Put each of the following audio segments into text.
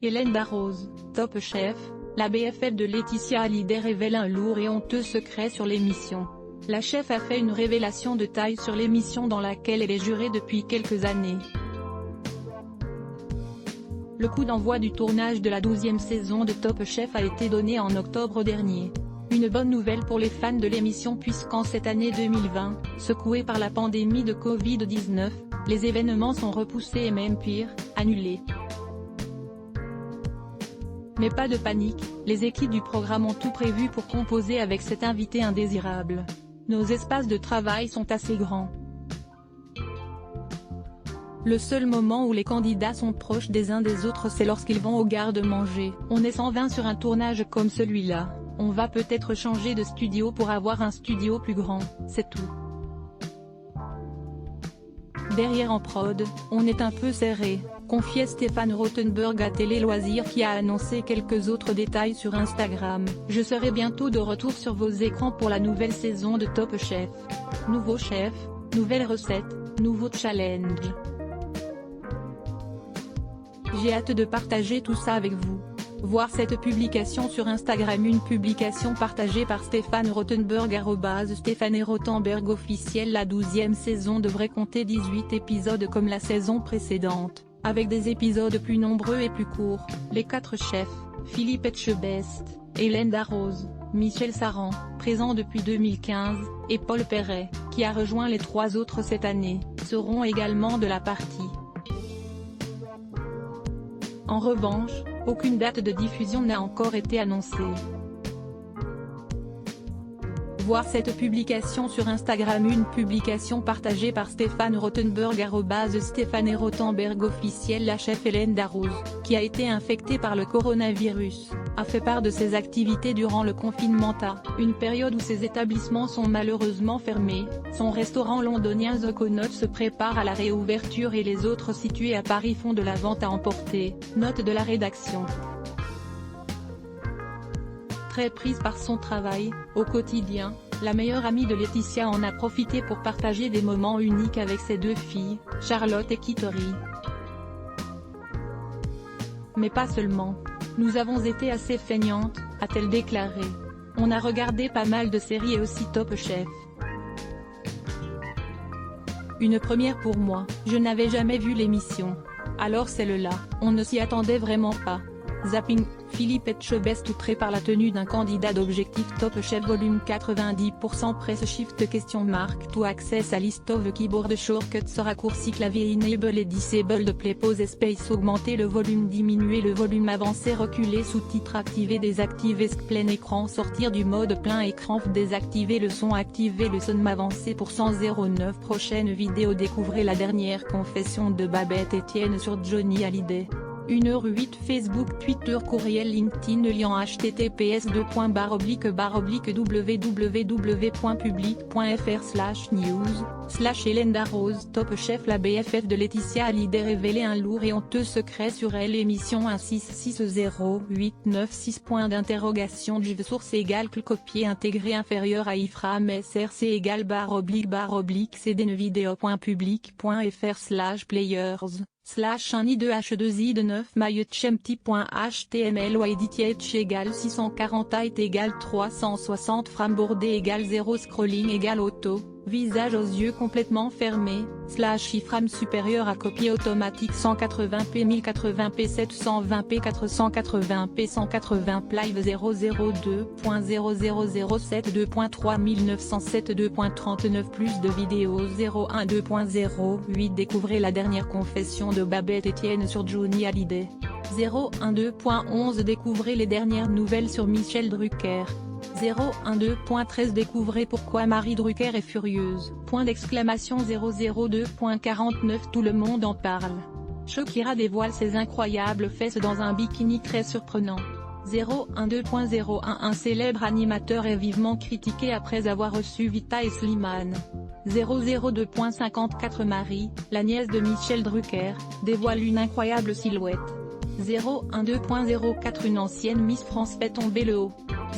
Hélène Darroze, Top Chef, la BFF de Laetitia Hallyday révèle un lourd et honteux secret sur l'émission. La chef a fait une révélation de taille sur l'émission dans laquelle elle est jurée depuis quelques années. Le coup d'envoi du tournage de la 12e saison de Top Chef a été donné en octobre dernier. Une bonne nouvelle pour les fans de l'émission puisqu'en cette année 2020, secouée par la pandémie de Covid-19, les événements sont repoussés et même pire, annulés. Mais pas de panique, les équipes du programme ont tout prévu pour composer avec cet invité indésirable. Nos espaces de travail sont assez grands. Le seul moment où les candidats sont proches des uns des autres c'est lorsqu'ils vont au garde-manger. On est 120 sur un tournage comme celui-là, on va peut-être changer de studio pour avoir un studio plus grand, c'est tout. Derrière en prod, on est un peu serré, confiait Stéphane Rothenberg à Télé Loisirs qui a annoncé quelques autres détails sur Instagram. Je serai bientôt de retour sur vos écrans pour la nouvelle saison de Top Chef. Nouveau chef, nouvelles recettes, nouveau challenge. J'ai hâte de partager tout ça avec vous. Voir cette publication sur Instagram. Une publication partagée par Stéphane Rothenberg @Stéphane Rothenberg officiel. La 12e saison devrait compter 18 épisodes comme la saison précédente, avec des épisodes plus nombreux et plus courts. Les 4 chefs, Philippe Etchebest, Hélène Darroze, Michel Saran, présent depuis 2015, et Paul Perret, qui a rejoint les 3 autres cette année, seront également de la partie. En revanche, aucune date de diffusion n'a encore été annoncée. Voir cette publication sur Instagram. Une publication partagée par Stéphane Rothenberg @Stéphane Rothenberg officiel. La chef Hélène Darroze, qui a été infectée par le coronavirus, a fait part de ses activités durant le confinement une période où ses établissements sont malheureusement fermés. Son restaurant londonien The Connaught se prépare à la réouverture et les autres situés à Paris font de la vente à emporter. Note de la rédaction. Très prise par son travail, au quotidien, la meilleure amie de Laetitia en a profité pour partager des moments uniques avec ses 2 filles, Charlotte et Kittery. Mais pas seulement. Nous avons été assez feignantes, a-t-elle déclaré. On a regardé pas mal de séries et aussi Top Chef. Une première pour moi, je n'avais jamais vu l'émission. Alors celle-là, on ne s'y attendait vraiment pas. Zapping, Philippe Etchebest outré par la tenue d'un candidat d'Objectif Top Chef volume 90% press shift question mark to access à list of keyboard shortcuts raccourci clavier enable et disabled play pause space augmenter le volume diminuer le volume avancer reculer sous-titres activer désactiver plein écran sortir du mode plein écran désactiver le son activer le son avancer %09 prochaine vidéo découvrez la dernière confession de Babette Etienne sur Johnny Hallyday. 1h08 Facebook Twitter courriel LinkedIn lien https://www.public.fr/news/ Hélène Darroze Top Chef. La BFF de Laetitia Hallyday révélé un lourd et honteux secret sur elle. Émission 1660896 point d'interrogation source égale copier intégré inférieur à iframe src égale /cdnevideo.public.fr/players /1i2h2i2 myutchempty.html editch égale 640 height égale 360 frame bordé égale 0 scrolling égale auto, visage aux yeux complètement fermés, iframe supérieur à copie automatique 180p 1080p 720p 480p 180 live 002.0007 2.3907 2.39 plus de vidéos 012.08 découvrez la dernière confession de Babette Etienne sur Johnny Hallyday. 012.11 découvrez les dernières nouvelles sur Michel Drucker. 012.13 découvrez pourquoi Marie Drucker est furieuse. 002.49 tout le monde en parle. Shakira dévoile ses incroyables fesses dans un bikini très surprenant. 012.01 un célèbre animateur est vivement critiqué après avoir reçu Vita et Slimane. 002.54 Marie, la nièce de Michel Drucker, dévoile une incroyable silhouette. 012.04 Une ancienne Miss France fait tomber le haut.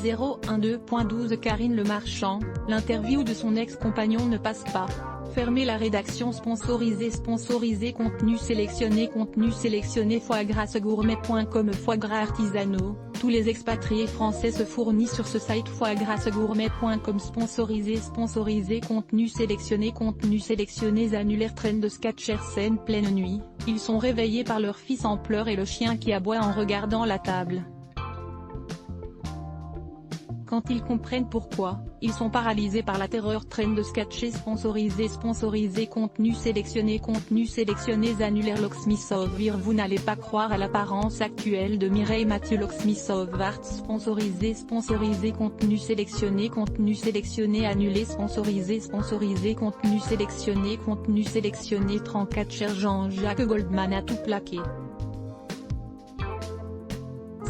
012.12 Karine Le Marchand, l'interview de son ex-compagnon ne passe pas. Fermez la rédaction sponsorisée contenu sélectionné foiegrassegourmet.com Foie gras artisanaux, tous les expatriés français se fournissent sur ce site foiegrassegourmet.com Sponsorisé contenu sélectionné annulaire train de Sketchers scène pleine nuit, ils sont réveillés par leur fils en pleurs et le chien qui aboie en regardant la table. Quand ils comprennent pourquoi, ils sont paralysés par la terreur. Train de sketchers sponsorisé contenu sélectionné annulaire Locksmith Vous n'allez pas croire à l'apparence actuelle de Mireille Mathieu. Locksmith Art sponsorisé contenu sélectionné annulé sponsorisé contenu sélectionné 34 Cher Jean-Jacques Goldman a tout plaqué.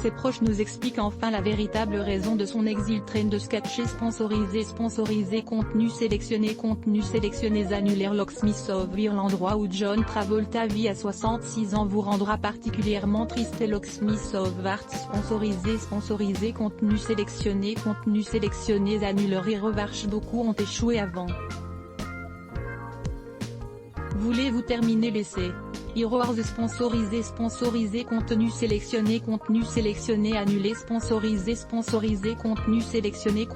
Ses proches nous expliquent enfin la véritable raison de son exil. Train de sketchers sponsorisé contenu sélectionné annulaire Locksmith l'endroit où John Travolta vit à 66 ans vous rendra particulièrement triste. Locksmith Art sponsorisé contenu sélectionné annulaire et revanche beaucoup ont échoué avant. Voulez-vous terminer l'essai? Heroes sponsorisé contenu sélectionné annulé sponsorisé contenu sélectionné